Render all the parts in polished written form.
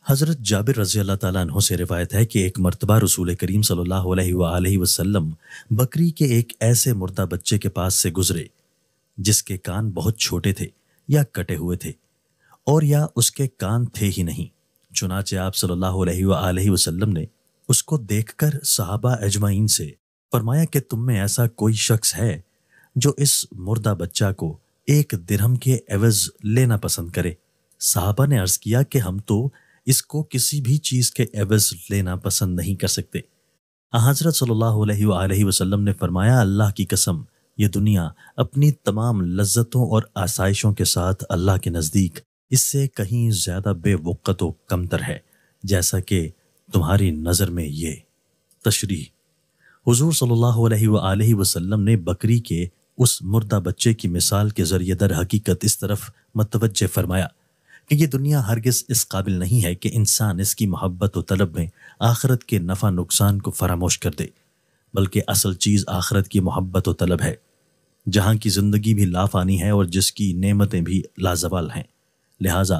حضرت جابر رضی اللہ تعالیٰ عنہ سے روایت ہے کہ ایک مرتبہ رسول کریم صلی اللہ علیہ وآلہ وسلم بکری کے ایک ایسے مردہ بچے کے پاس سے گزرے جس کے کان بہت چھوٹے تھے یا کٹے ہوئے تھے اور یا اس کے کان تھے ہی نہیں۔ چنانچہ آپ صلی اللہ علیہ وآلہ وسلم نے اس کو دیکھ کر صحابہ اجمعین سے فرمایا کہ تم میں ایسا کوئی شخص ہے جو اس مردہ بچہ کو 1 درہم کے عوض لینا پسند کرے؟ صحابہ نے عرض کیا کہ ہم تو اس کو کسی بھی چیز کے عوض لینا پسند نہیں کر سکتے۔ حضرت صلی اللہ علیہ وآلہ وسلم نے فرمایا، اللہ کی قسم، یہ دنیا اپنی تمام لذتوں اور آسائشوں کے ساتھ اللہ کے نزدیک اس سے کہیں زیادہ بے وقت و کمتر ہے جیسا کہ تمہاری نظر میں یہ۔ تشریح: حضور صلی اللہ علیہ وآلہ وسلم نے بکری کے اس مردہ بچے کی مثال کے ذریعے در حقیقت اس طرف متوجہ فرمایا کہ یہ دنیا ہرگز اس قابل نہیں ہے کہ انسان اس کی محبت و طلب میں آخرت کے نفع نقصان کو فراموش کر دے، بلکہ اصل چیز آخرت کی محبت و طلب ہے، جہاں کی زندگی بھی لافانی ہے اور جس کی نعمتیں بھی لازوال ہیں۔ لہٰذا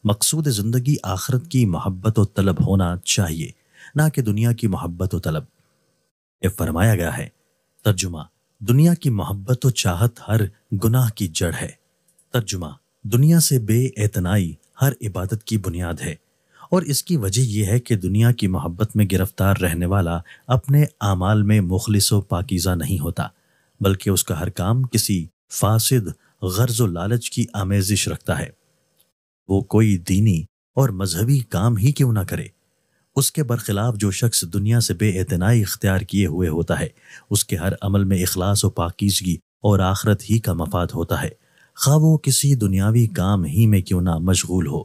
مقصود زندگی آخرت کی محبت و طلب ہونا چاہیے، نہ کہ دنیا کی محبت و طلب۔ یہ فرمایا گیا ہے۔ ترجمہ: دنیا کی محبت و چاہت ہر گناہ کی جڑ ہے۔ ترجمہ: دنیا سے بے اعتنائی ہر عبادت کی بنیاد ہے، اور اس کی وجہ یہ ہے کہ دنیا کی محبت میں گرفتار رہنے والا اپنے اعمال میں مخلص و پاکیزہ نہیں ہوتا، بلکہ اس کا ہر کام کسی فاسد غرض و لالچ کی آمیزش رکھتا ہے، وہ کوئی دینی اور مذہبی کام ہی کیوں نہ کرے۔ اس کے برخلاف جو شخص دنیا سے بے اعتنائی اختیار کیے ہوئے ہوتا ہے، اس کے ہر عمل میں اخلاص و پاکیزگی اور آخرت ہی کا مفاد ہوتا ہے، خواہ وہ کسی دنیاوی کام ہی میں کیوں نہ مشغول ہو۔